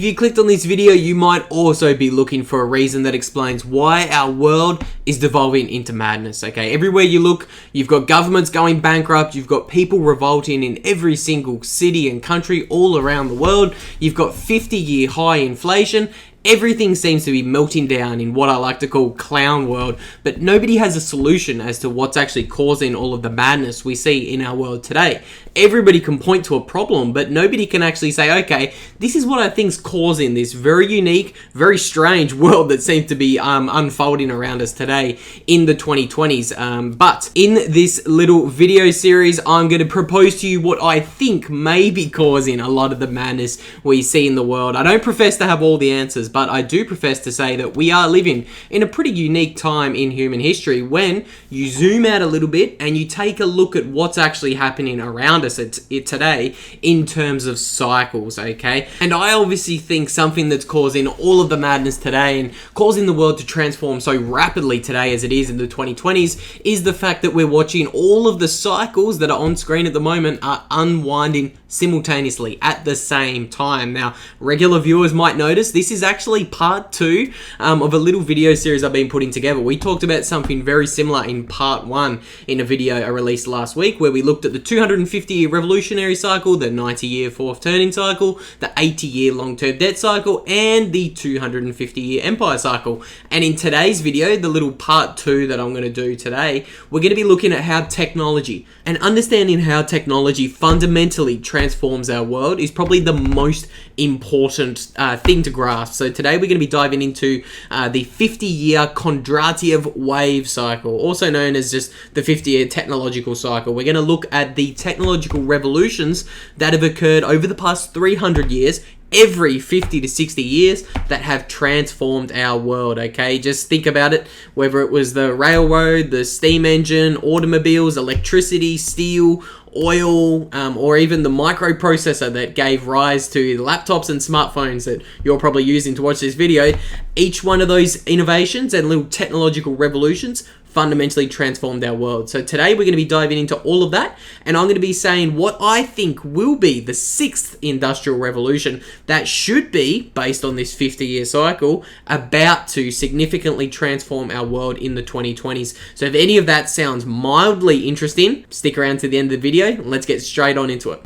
if you clicked on this video, you might also be looking for a reason that explains why our world is devolving into madness, okay? Everywhere you look, you've got governments going bankrupt, you've got people revolting in every single city and country all around the world, you've got 50-year high inflation. Everything seems to be melting down in what I like to call clown world, but nobody has a solution as to what's actually causing all of the madness we see in our world today. Everybody can point to a problem, but nobody can actually say, okay, this is what I think's causing this very unique, very strange world that seems to be unfolding around us today in the 2020s. But in this little video series, I'm going to propose to you what I think may be causing a lot of the madness we see in the world. I don't profess to have all the answers, but I do profess to say that we are living in a pretty unique time in human history when you zoom out a little bit and you take a look at what's actually happening around us today in terms of cycles, okay? And I obviously think something that's causing all of the madness today and causing the world to transform so rapidly today as it is in the 2020s is the fact that we're watching all of the cycles that are on screen at the moment are unwinding simultaneously at the same time. Now, regular viewers might notice this is actually part 2 of a little video series I've been putting together. We talked about something very similar in part 1 in a video I released last week where we looked at the 250-year revolutionary cycle, the 90-year fourth turning cycle, the 80-year long-term debt cycle, and the 250-year empire cycle. And in today's video, the little part 2 that I'm going to do today, we're going to be looking at how technology and understanding how technology fundamentally transforms our world is probably the most important thing to grasp. So today we're going to be diving into the 50-year Kondratiev wave cycle, also known as just the 50-year technological cycle. We're going to look at the technological revolutions that have occurred over the past 300 years, every 50 to 60 years, that have transformed our world, okay? Just think about it, whether it was the railroad, the steam engine, automobiles, electricity, steel, oil, or even the microprocessor that gave rise to the laptops and smartphones that you're probably using to watch this video. Each one of those innovations and little technological revolutions fundamentally transformed our world. So today we're going to be diving into all of that, and I'm going to be saying what I think will be the 6th industrial revolution that should be, based on this 50-year cycle, about to significantly transform our world in the 2020s. So if any of that sounds mildly interesting, stick around to the end of the video and let's get straight on into it.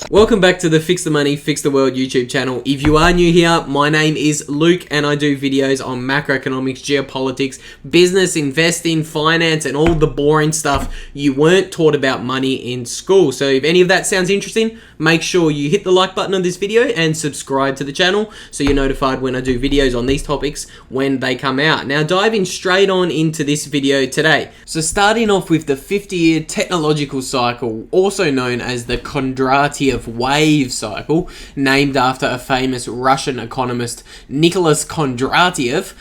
Welcome back to the Fix the Money, Fix the World YouTube channel. If you are new here, my name is Luke and I do videos on macroeconomics, geopolitics, business, investing, finance, and all the boring stuff you weren't taught about money in school. So if any of that sounds interesting, make sure you hit the like button on this video and subscribe to the channel so you're notified when I do videos on these topics when they come out. Now diving straight on into this video today. So starting off with the 50-year technological cycle, also known as the Kondratiev wave cycle, named after a famous Russian economist, Nicholas Kondratiev,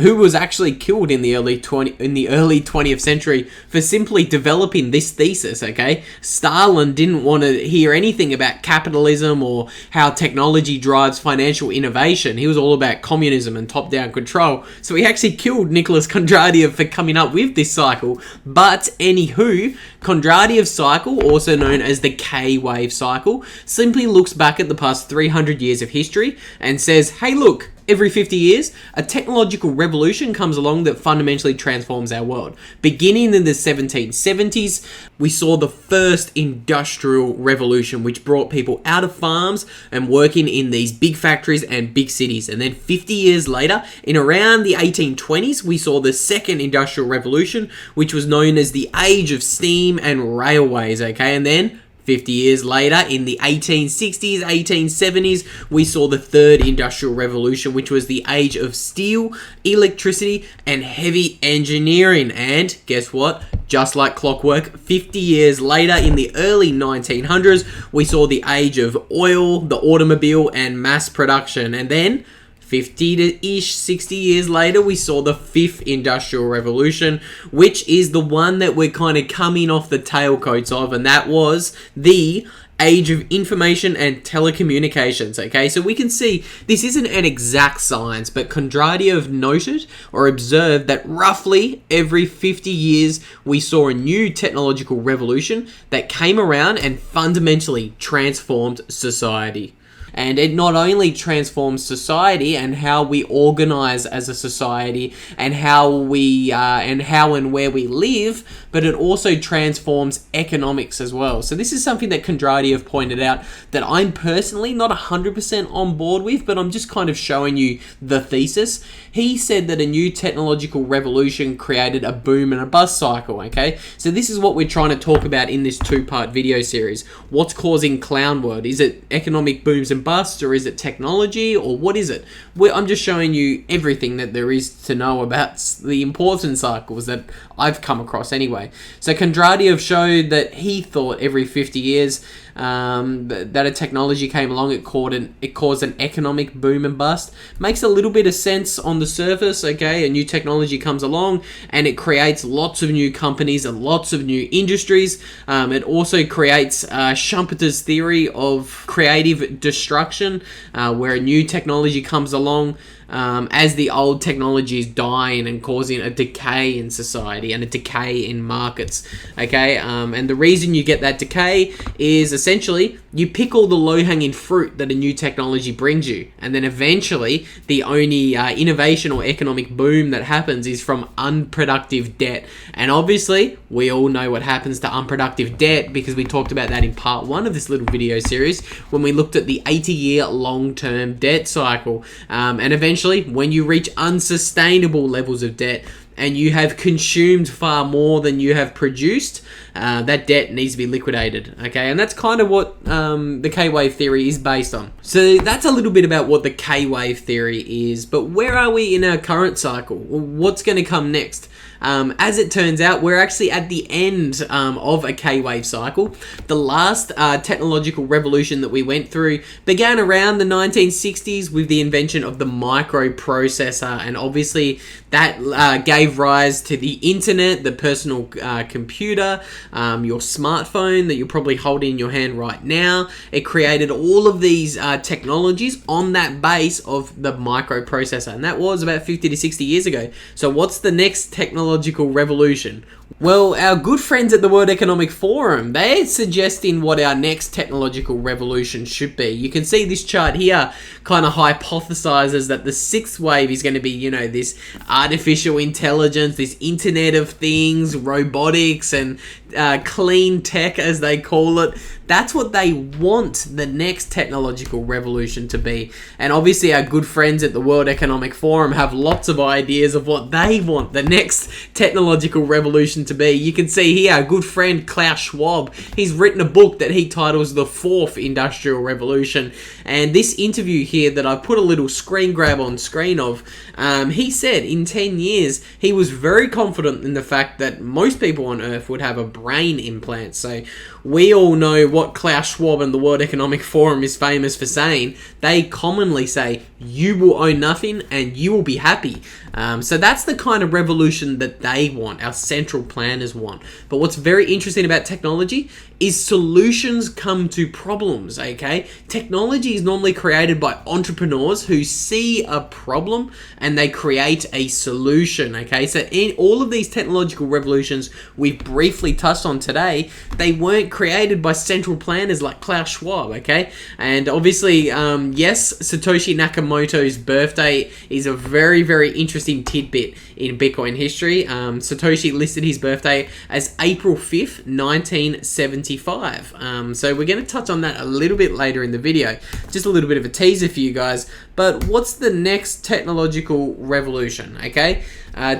who was actually killed in the early 20th century for simply developing this thesis, okay? Stalin didn't want to hear anything about capitalism or how technology drives financial innovation. He was all about communism and top-down control. So he actually killed Nicholas Kondratiev for coming up with this cycle. But anywho, Kondratiev's cycle, also known as the K-wave cycle, simply looks back at the past 300 years of history and says, hey look, every 50 years, a technological revolution comes along that fundamentally transforms our world. Beginning in the 1770s, we saw the first industrial revolution, which brought people out of farms and working in these big factories and big cities. And then 50 years later, in around the 1820s, we saw the second industrial revolution, which was known as the age of steam and railways, okay? And then 50 years later, in the 1860s, 1870s, we saw the third industrial revolution, which was the age of steel, electricity, and heavy engineering. And guess what? Just like clockwork, 50 years later, in the early 1900s, we saw the age of oil, the automobile, and mass production. And then 50-ish, 60 years later, we saw the fifth industrial revolution, which is the one that we're kind of coming off the tailcoats of, and that was the age of information and telecommunications. Okay, so we can see this isn't an exact science, but Kondratiev noted or observed that roughly every 50 years we saw a new technological revolution that came around and fundamentally transformed society. And it not only transforms society and how we organize as a society and how and where we live, but it also transforms economics as well. So this is something that Kondraty have pointed out that I'm personally not 100% on board with, but I'm just kind of showing you the thesis. He said that a new technological revolution created a boom and a bust cycle, okay? So this is what we're trying to talk about in this two-part video series. What's causing clown world? Is it economic booms and busts, or is it technology, or what is it? I'm just showing you everything that there is to know about the important cycles that I've come across anyway. So Kondraty have showed that he thought every 50 years that a technology came along, it caused an economic boom and bust. Makes a little bit of sense on the surface, okay? A new technology comes along and it creates lots of new companies and lots of new industries. It also creates Schumpeter's theory of creative destruction, where a new technology comes along as the old technology is dying and causing a decay in society and a decay in markets, okay? And the reason you get that decay is essentially you pick all the low-hanging fruit that a new technology brings you, and then eventually the only innovation or economic boom that happens is from unproductive debt. And obviously we all know what happens to unproductive debt, because we talked about that in part 1 of this little video series when we looked at the 80-year long-term debt cycle. And eventually when you reach unsustainable levels of debt and you have consumed far more than you have produced, that debt needs to be liquidated, okay? And that's kind of what the K-wave theory is based on. So that's a little bit about what the K-wave theory is, but where are we in our current cycle? What's going to come next? As it turns out, we're actually at the end of a K-wave cycle. The last technological revolution that we went through began around the 1960s with the invention of the microprocessor, and obviously that gave rise to the internet, the personal computer, your smartphone that you're probably holding in your hand right now. It created all of these technologies on that base of the microprocessor, and that was about 50 to 60 years ago. So what's the next technological revolution? Well, our good friends at the World Economic Forum, they're suggesting what our next technological revolution should be. You can see this chart here kind of hypothesizes that the 6th wave is going to be, you know, this artificial intelligence, this Internet of Things, robotics, and clean tech, as they call it. That's what they want the next technological revolution to be. And obviously our good friends at the World Economic Forum have lots of ideas of what they want the next technological revolution to be. You can see here our good friend Klaus Schwab, he's written a book that he titles The 4th Industrial Revolution. And this interview here that I put a little screen grab on screen of, he said in 10 years he was very confident in the fact that most people on Earth would have a brain implant. So we all know what Klaus Schwab and the World Economic Forum is famous for saying. They commonly say, you will own nothing and you will be happy. So that's the kind of revolution that they want, our central planners want. But what's very interesting about technology is solutions come to problems, okay? Technology is normally created by entrepreneurs who see a problem and they create a solution, okay? So in all of these technological revolutions we've briefly touched on today, they weren't created by central planners like Klaus Schwab, okay? And obviously, yes, Satoshi Nakamoto's birthday is a very, very interesting tidbit in Bitcoin history. Satoshi listed his birthday as April 5th, 1975. So we're going to touch on that a little bit later in the video. Just a little bit of a teaser for you guys. But what's the next technological revolution, okay?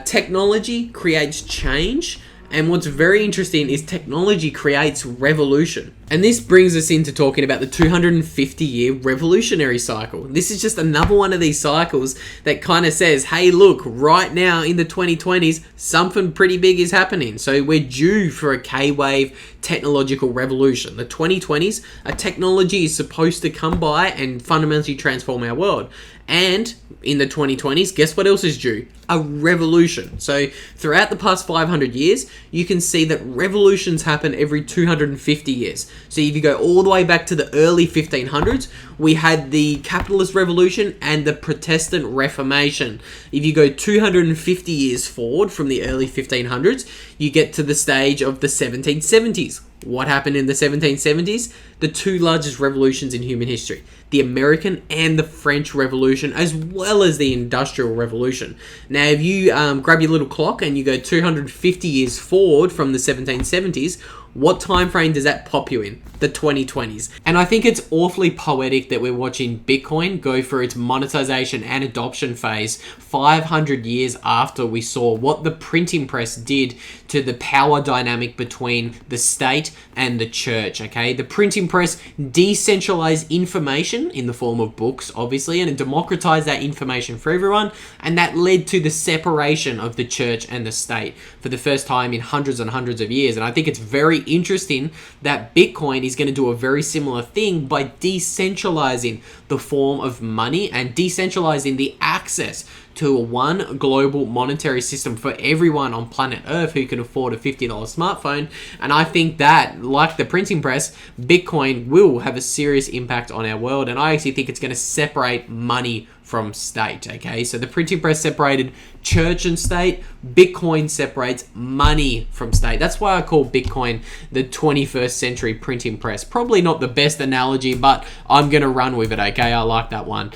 Technology creates change. And what's very interesting is technology creates revolution. And this brings us into talking about the 250-year revolutionary cycle. This is just another one of these cycles that kind of says, hey, look, right now in the 2020s, something pretty big is happening. So we're due for a K-wave technological revolution. The 2020s, a technology is supposed to come by and fundamentally transform our world. And in the 2020s, guess what else is due? A revolution. So throughout the past 500 years, you can see that revolutions happen every 250 years. So if you go all the way back to the early 1500s, we had the capitalist revolution and the Protestant Reformation. If you go 250 years forward from the early 1500s, you get to the stage of the 1770s. What happened in the 1770s? The two largest revolutions in human history, the American and the French Revolution, as well as the Industrial Revolution. Now, if you grab your little clock and you go 250 years forward from the 1770s, what time frame does that pop you in? The 2020s. And I think it's awfully poetic that we're watching Bitcoin go through its monetization and adoption phase 500 years after we saw what the printing press did to the power dynamic between the state and the church, okay? The printing press decentralized information in the form of books, obviously, and it democratized that information for everyone, and that led to the separation of the church and the state for the first time in hundreds and hundreds of years. And I think it's very interesting that Bitcoin is going to do a very similar thing by decentralizing the form of money and decentralizing the access to one global monetary system for everyone on planet Earth who can afford a $50 smartphone. And I think that, like the printing press, Bitcoin will have a serious impact on our world. And I actually think it's going to separate money from state, okay? So the printing press separated church and state. Bitcoin separates money from state. That's why I call Bitcoin the 21st century printing press. Probably not the best analogy, but I'm going to run with it, okay? I like that one.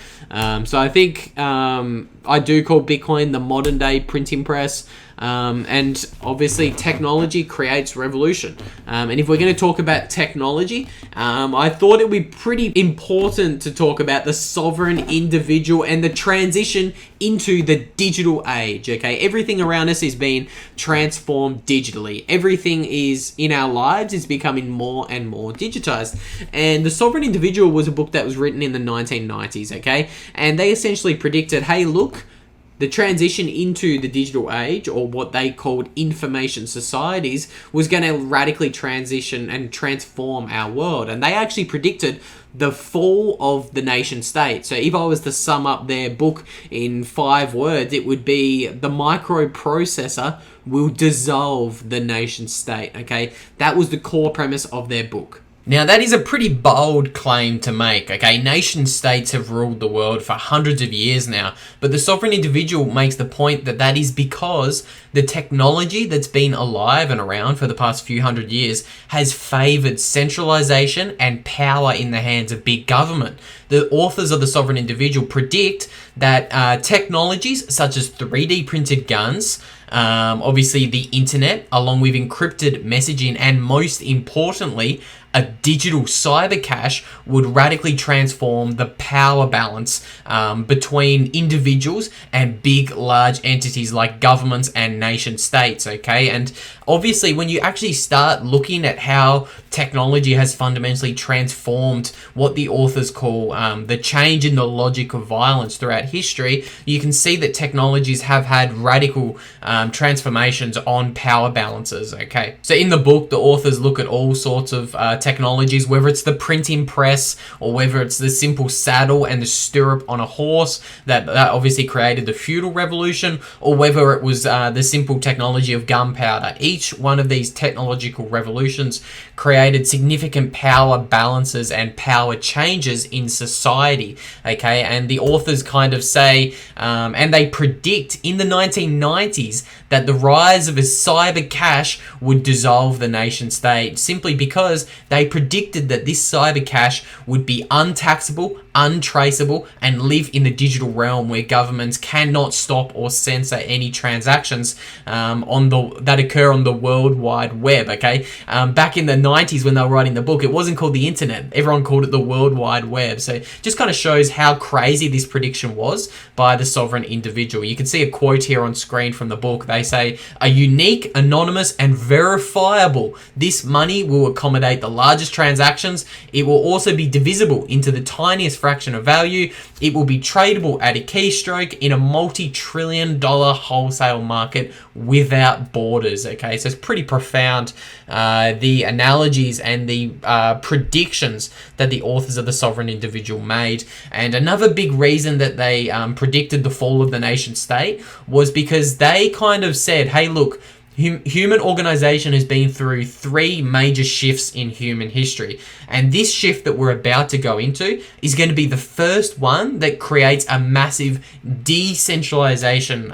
So I think I do call Bitcoin the modern day printing press. And obviously technology creates revolution. And if we're going to talk about technology, I thought it would be pretty important to talk about the sovereign individual and the transition into the digital age, okay? Everything around us is being transformed digitally. Everything is in our lives is becoming more and more digitized. And The Sovereign Individual was a book that was written in the 1990s, okay? And they essentially predicted, hey, look, the transition into the digital age, or what they called information societies, was going to radically transition and transform our world. And they actually predicted the fall of the nation state. So if I was to sum up their book in 5 words, it would be the microprocessor will dissolve the nation state, okay? That was the core premise of their book. Now, that is a pretty bold claim to make, okay? Nation states have ruled the world for hundreds of years now, but the sovereign individual makes the point that that is because the technology that's been alive and around for the past few hundred years has favored centralization and power in the hands of big government. The authors of The Sovereign Individual predict that technologies such as 3D printed guns, obviously the internet, along with encrypted messaging, and most importantly, a digital cyber cash would radically transform the power balance between individuals and big, large entities like governments and nation states, okay? And obviously, when you actually start looking at how technology has fundamentally transformed what the authors call the change in the logic of violence throughout history, you can see that technologies have had radical transformations on power balances, okay? So in the book, the authors look at all sorts of technologies, whether it's the printing press or whether it's the simple saddle and the stirrup on a horse that obviously created the feudal revolution, or whether it was the simple technology of gunpowder. Each one of these technological revolutions created significant power balances and power changes in society, okay? And the authors kind of say, and they predict in the 1990s that the rise of a cyber cash would dissolve the nation state, simply because they predicted that this cyber cash would be untaxable, untraceable, and live in the digital realm where governments cannot stop or censor any transactions that occur on the World Wide Web, okay? Back in the 90s when they were writing the book, it wasn't called the internet. Everyone called it the World Wide Web. So just kind of shows how crazy this prediction was by the sovereign individual. You can see a quote here on screen from the book. They say, "A unique, anonymous, and verifiable. This money will accommodate the largest transactions. It will also be divisible into the tiniest fraction of value. It will be tradable at a keystroke in a multi-trillion-dollar wholesale market without borders." Okay, so it's pretty profound, the analogies and the predictions that the authors of The Sovereign Individual made. And another big reason that they predicted the fall of the nation state was because they kind of said, hey, look, Human organization has been through 3 major shifts in human history. And this shift that we're about to go into is going to be the first one that creates a massive decentralization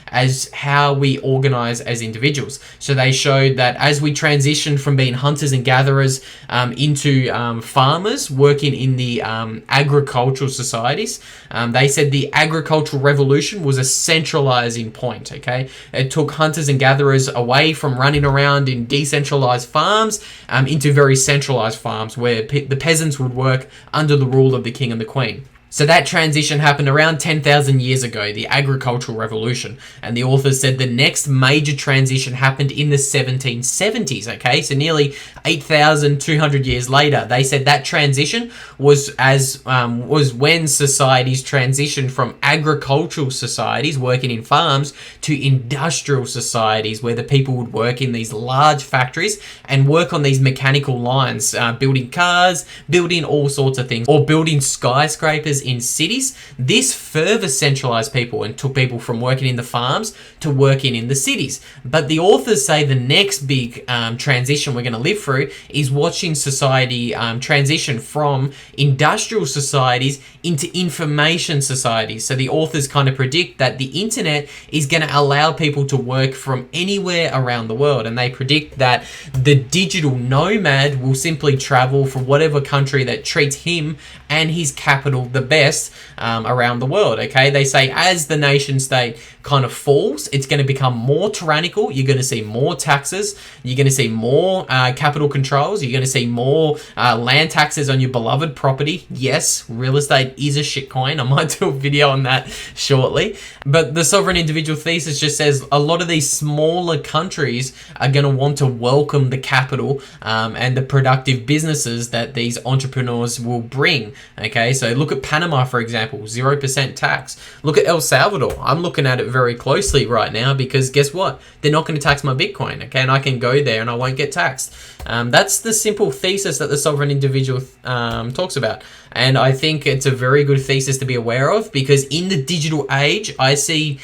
as how we organize as individuals. So they showed that as we transitioned from being hunters and gatherers into farmers working in the agricultural societies, they said the agricultural revolution was a centralizing point, okay? It took hunters and gatherers away from running around in decentralized farms into very centralized farms where the peasants would work under the rule of the king and the queen. So that transition happened around 10,000 years ago, the agricultural revolution. And the authors said the next major transition happened in the 1770s, okay? So nearly 8,200 years later. They said that transition was when societies transitioned from agricultural societies working in farms to industrial societies where the people would work in these large factories and work on these mechanical lines, building cars, building all sorts of things, or building skyscrapers in cities. This further centralized people and took people from working in the farms to working in the cities. But the authors say the next big transition we're going to live through is watching society transition from industrial societies into information societies. So the authors kind of predict that the internet is going to allow people to work from anywhere around the world, and they predict that the digital nomad will simply travel from whatever country that treats him and his capital the best around the world, okay? They say as the nation state kind of falls, it's going to become more tyrannical. You're going to see more taxes. You're going to see more capital controls. You're going to see more land taxes on your beloved property. Yes, real estate is a shitcoin. I might do a video on that shortly. But the sovereign individual thesis just says a lot of these smaller countries are going to want to welcome the capital and the productive businesses that these entrepreneurs will bring. Okay, so look at Panama, for example, 0% tax. Look at El Salvador. I'm looking at it very closely right now because guess what? They're not going to tax my Bitcoin, okay? And I can go there and I won't get taxed. That's the simple thesis that the sovereign individual talks about. And I think it's a very good thesis to be aware of because in the digital age, I see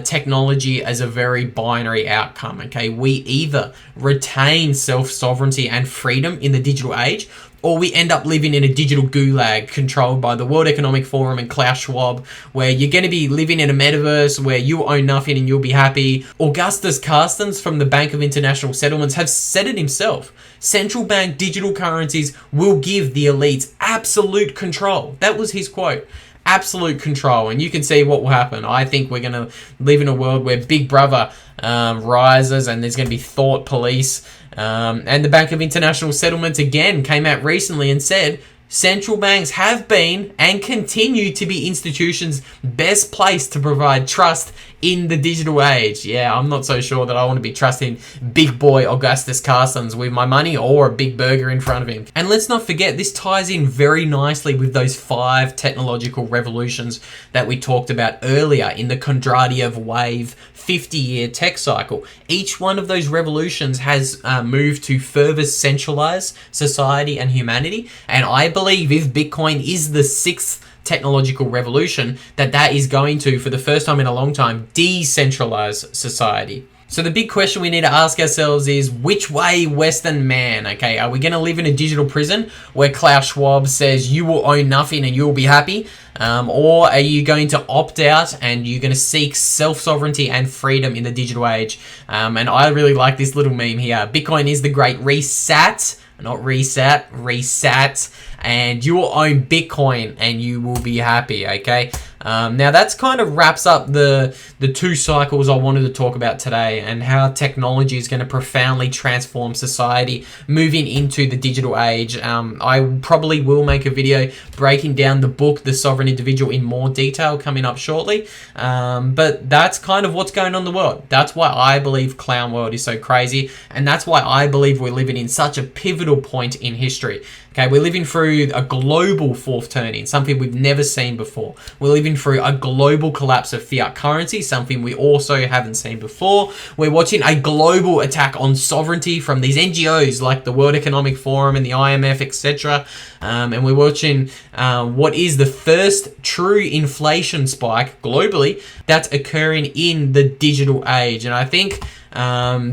technology as a very binary outcome, okay? We either retain self-sovereignty and freedom in the digital age, or we end up living in a digital gulag controlled by the World Economic Forum and Klaus Schwab, where you're going to be living in a metaverse where you own nothing and you'll be happy. Augustus Carstens from the Bank of International Settlements have said it himself. Central bank digital currencies will give the elites absolute control. That was his quote. Absolute control. And you can see what will happen. I think we're going to live in a world where Big Brother rises and there's going to be thought police. And the Bank of International Settlements again came out recently and said central banks have been and continue to be institutions best placed to provide trust in the digital age. Yeah, I'm not so sure that I want to be trusting big boy Augustus Carstens with my money or a big burger in front of him. And let's not forget, this ties in very nicely with those 5 technological revolutions that we talked about earlier in the Kondratiev wave 50-year tech cycle. Each one of those revolutions has moved to further centralize society and humanity. And I believe if Bitcoin is the 6th technological revolution, that is going to, for the first time in a long time, decentralize society. So the big question we need to ask ourselves is, which way, Western man? Okay, are we going to live in a digital prison where Klaus Schwab says you will own nothing and you will be happy? Or are you going to opt out and you're going to seek self-sovereignty and freedom in the digital age? And I really like this little meme here. Bitcoin is the great reset. Not reset, reset, and you will own Bitcoin and you will be happy, okay? Now that's kind of wraps up the 2 cycles I wanted to talk about today and how technology is going to profoundly transform society moving into the digital age. I probably will make a video breaking down the book, The Sovereign Individual, in more detail coming up shortly. But that's kind of what's going on in the world. That's why I believe Clown World is so crazy, and that's why I believe we're living in such a pivotal point in history. Okay, we're living through a global fourth turning, something we've never seen before. We're living through a global collapse of fiat currency, something we also haven't seen before. We're watching a global attack on sovereignty from these NGOs like the World Economic Forum and the IMF, etc. And we're watching what is the first true inflation spike globally that's occurring in the digital age. And I think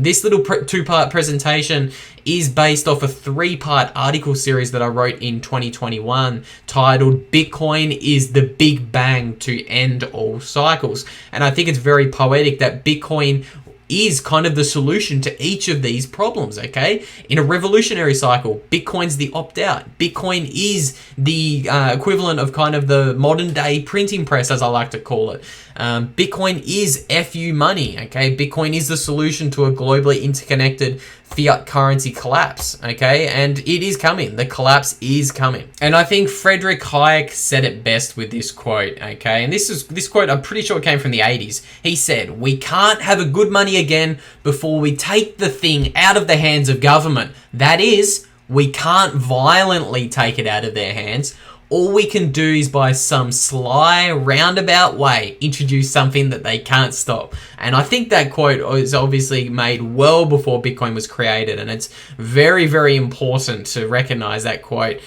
This little two-part presentation is based off a 3-part article series that I wrote in 2021 titled Bitcoin is the Big Bang to End All Cycles. And I think it's very poetic that Bitcoin is kind of the solution to each of these problems, okay? In a revolutionary cycle, Bitcoin's the opt-out. Bitcoin is the equivalent of kind of the modern day printing press, as I like to call it. Bitcoin is FU money, okay? Bitcoin is the solution to a globally interconnected fiat currency collapse, okay? And it is coming. The collapse is coming. And I think Friedrich Hayek said it best with this quote, okay? And this quote, I'm pretty sure it came from the 80s. He said, "We can't have a good money again before we take the thing out of the hands of government. That is, we can't violently take it out of their hands. All we can do is by some sly, roundabout way, introduce something that they can't stop." And I think that quote was obviously made well before Bitcoin was created. And it's very, very important to recognize that quote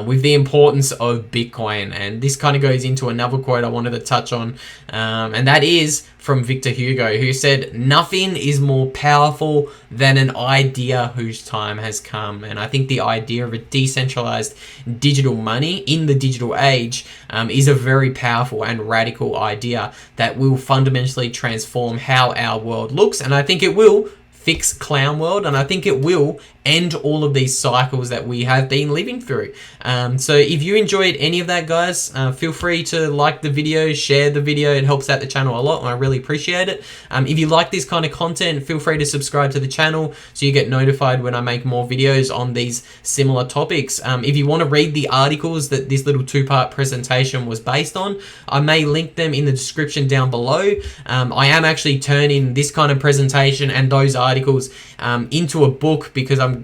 with the importance of Bitcoin. And this kind of goes into another quote I wanted to touch on. And that is from Victor Hugo, who said, "Nothing is more powerful than an idea whose time has come." And I think the idea of a decentralized digital money in the digital age is a very powerful and radical idea that will fundamentally transform how our world looks. And I think it will fix clown world, and I think it will end all of these cycles that we have been living through. So if you enjoyed any of that, guys, feel free to like the video, share the video. It helps out the channel a lot, and I really appreciate it. If you like this kind of content, feel free to subscribe to the channel so you get notified when I make more videos on these similar topics. If you want to read the articles that this little 2-part presentation was based on, I may link them in the description down below. I am actually turning this kind of presentation and those articles into a book, because I'm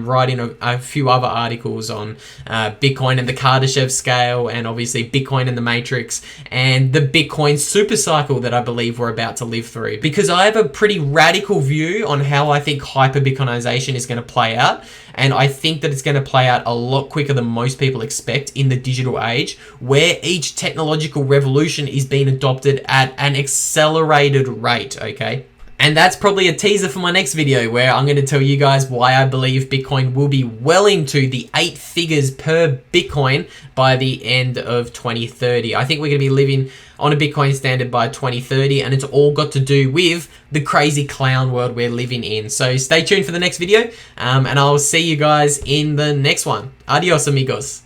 writing a few other articles on Bitcoin and the Kardashev scale, and obviously Bitcoin and the Matrix, and the Bitcoin super cycle that I believe we're about to live through. Because I have a pretty radical view on how I think hyper-Bitcoinization is going to play out, and I think that it's going to play out a lot quicker than most people expect in the digital age, where each technological revolution is being adopted at an accelerated rate, okay? And that's probably a teaser for my next video, where I'm going to tell you guys why I believe Bitcoin will be well into the 8 figures per Bitcoin by the end of 2030. I think we're going to be living on a Bitcoin standard by 2030, and it's all got to do with the crazy clown world we're living in. So stay tuned for the next video, and I'll see you guys in the next one. Adios, amigos.